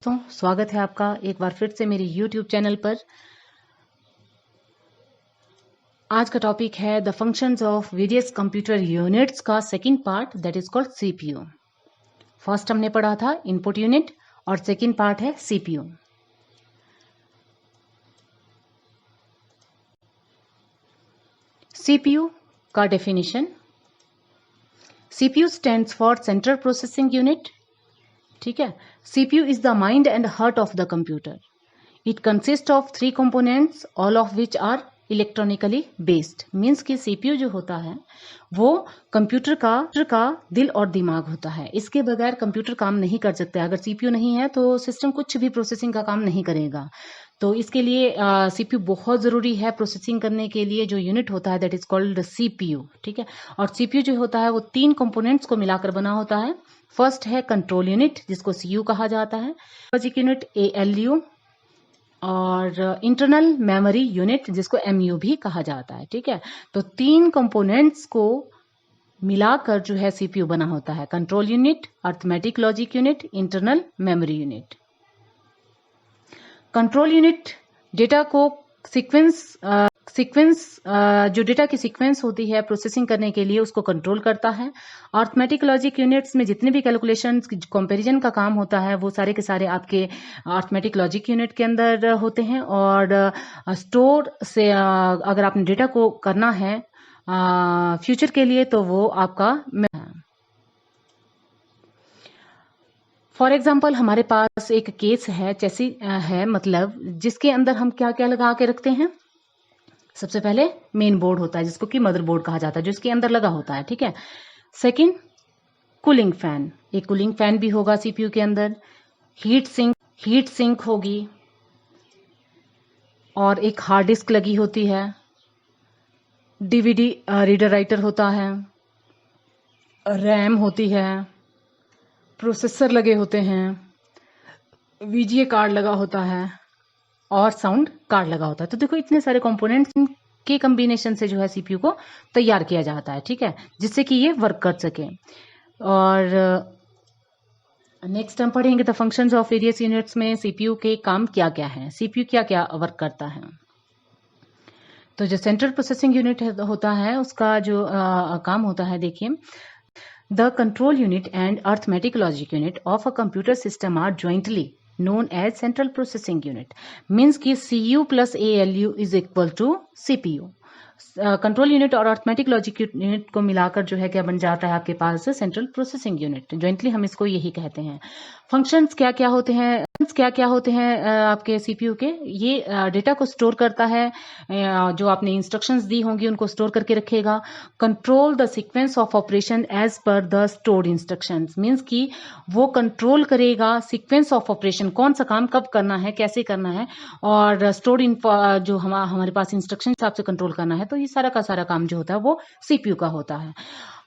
दोस्तों, स्वागत है आपका एक बार फिर से मेरे YouTube चैनल पर। आज का टॉपिक है the functions of various computer units का second part, that is called CPU। First हमने पढ़ा था इनपुट यूनिट और सेकंड पार्ट है CPU। CPU का definition, CPU stands for central processing unit. ठीक है, CPU is the mind and heart of the computer. It consists of three components, all of which are electronically based. Means कि CPU जो होता है वो computer का दिल और दिमाग होता है। इसके बगैर कंप्यूटर काम नहीं कर सकता। अगर CPU नहीं है तो सिस्टम कुछ भी प्रोसेसिंग का काम नहीं करेगा। तो इसके लिए CPU बहुत ज़रूरी है प्रोसेसिंग करने के लिए। जो यूनिट होता है दैट इज कॉल्ड CPU। ठीक है, और CPU जो होता है वो तीन कंपोनेंट्स को मिलाकर बना होता है। फर्स्ट है कंट्रोल यूनिट जिसको CU कहा जाता है, लॉजिक यूनिट ALU, और इंटरनल मेमोरी यूनिट जिसको MU भी कहा जाता है। ठीक है, तो तीन कंपोनेंट्स को मिलाकर जो है CPU बना होता है, control unit, arithmetic logic unit, internal memory unit. Control unit data को जो डेटा की सीक्वेंस होती है प्रोसेसिंग करने के लिए उसको कंट्रोल करता है। अर्थमेटिक लॉजिक यूनिट्स में जितने भी कैलकुलेशन कंपैरिजन का काम होता है वो सारे के सारे आपके अर्थमेटिक लॉजिक यूनिट के अंदर होते हैं। और स्टोर से अगर आपने डेटा को करना है फ्यूचर के लिए तो वो आपका फॉर एग्जाम्पल हमारे पास एक केस है जैसी है, मतलब जिसके अंदर हम क्या क्या लगा के रखते हैं। सबसे पहले मेन बोर्ड होता है जिसको कि मदरबोर्ड कहा जाता है, जो इसके अंदर लगा होता है। ठीक है, सेकंड कूलिंग फैन, एक कूलिंग फैन भी होगा CPU के अंदर। हीट सिंक होगी, और एक हार्ड डिस्क लगी होती है। DVD रीडर राइटर होता है, रैम होती है, प्रोसेसर लगे होते हैं, VGA कार्ड लगा होता है और साउंड कार्ड लगा होता है। तो देखो इतने सारे कंपोनेंट्स के कॉम्बिनेशन से जो है CPU को तैयार किया जाता है। ठीक है, जिससे कि ये वर्क कर सके। और नेक्स्ट हम पढ़ेंगे the functions of various units में CPU के काम क्या क्या हैं, CPU क्या क्या वर्क करता है। तो जो सेंट्रल प्रोसेसिंग यूनिट होता है उसका जो काम होता है, देखिए, the control unit and arithmetic logic unit of a computer system are jointly known as central processing unit. Means कि CU plus ALU is equal to CPU. Control unit और अर्थमेटिक लॉजिक यूनिट को मिलाकर जो है क्या बन जाता है आपके पास सेंट्रल प्रोसेसिंग यूनिट। ज्वाइंटली हम इसको यही कहते हैं। फंक्शंस क्या क्या होते हैं आपके CPU के, ये डेटा को स्टोर करता है, जो आपने इंस्ट्रक्शंस दी होंगी उनको स्टोर करके रखेगा। Control the sequence of operation as per the stored instructions, means कि वो कंट्रोल करेगा सीक्वेंस ऑफ ऑपरेशन, कौन सा काम कब करना है, कैसे करना है, और स्टोर्ड जो हमारे पास इंस्ट्रक्शन हिसाब से कंट्रोल करना है। तो ये सारा का सारा काम जो होता है वो CPU का होता है।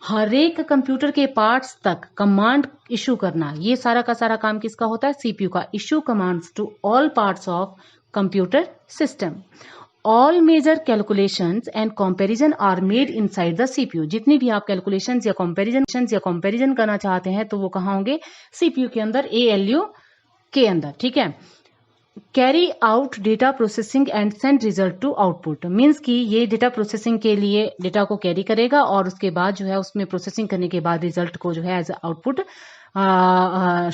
हर एक कंप्यूटर के पार्ट्स तक कमांड इशू करना, ये सारा का सारा काम किसका होता है, CPU का। Issue commands to all parts of computer system. All major calculations and comparison are made inside the CPU। जितनी भी आप कैलकुलेशंस या कंपैरिजन करना चाहते हैं तो वो कहाँ होंगे, CPU के अंदर, ALU के अंदर। ठीक है, carry out data processing and send result to output. Means कि ये डेटा प्रोसेसिंग के लिए डेटा को कैरी करेगा और उसके बाद जो है उसमें प्रोसेसिंग करने के बाद रिजल्ट को जो है एज आउटपुट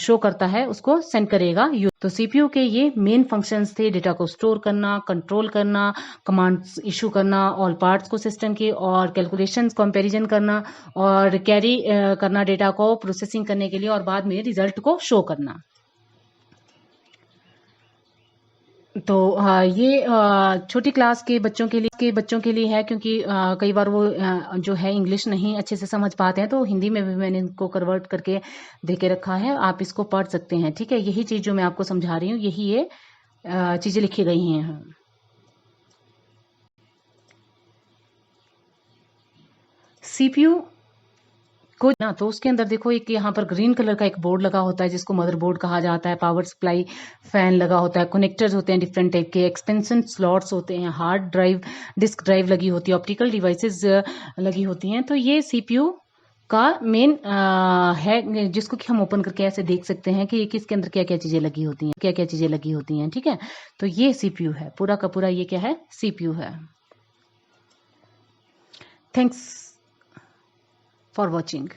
शो करता है, उसको सेंड करेगा। तो CPU के ये मेन फंक्शंस थे, डेटा को स्टोर करना, कंट्रोल करना, कमांड्स इशू करना ऑल पार्ट्स को सिस्टम के, और कैलकुलेशंस कंपैरिजन करना, और कैरी करना डेटा को प्रोसेसिंग करने के लिए, और बाद में रिजल्ट को शो करना। तो ये छोटी क्लास के बच्चों के लिए है, क्योंकि कई बार वो जो है इंग्लिश नहीं अच्छे से समझ पाते हैं, तो हिंदी में भी मैंने इनको कन्वर्ट करके दे के रखा है, आप इसको पढ़ सकते हैं। ठीक है, यही चीज़ जो मैं आपको समझा रही हूँ, यही ये चीज़ें लिखी गई हैं। CPU को ना, तो उसके अंदर देखो एक यहाँ पर ग्रीन कलर का एक बोर्ड लगा होता है जिसको मदरबोर्ड कहा जाता है। पावर सप्लाई फैन लगा होता है, कनेक्टर्स होते हैं डिफरेंट टाइप के, एक्सपेंशन स्लॉट्स होते हैं, हार्ड ड्राइव, डिस्क ड्राइव लगी होती है, ऑप्टिकल डिवाइसेस लगी होती हैं। तो ये CPU का मेन है, जिसको कि हम ओपन करके ऐसे देख सकते हैं कि किसके अंदर क्या क्या चीजें लगी होती हैं, क्या क्या चीजें लगी होती हैं। ठीक है, तो ये सीपीयू है, पूरा का पूरा ये क्या है, सीपीयू है। Thanks for watching.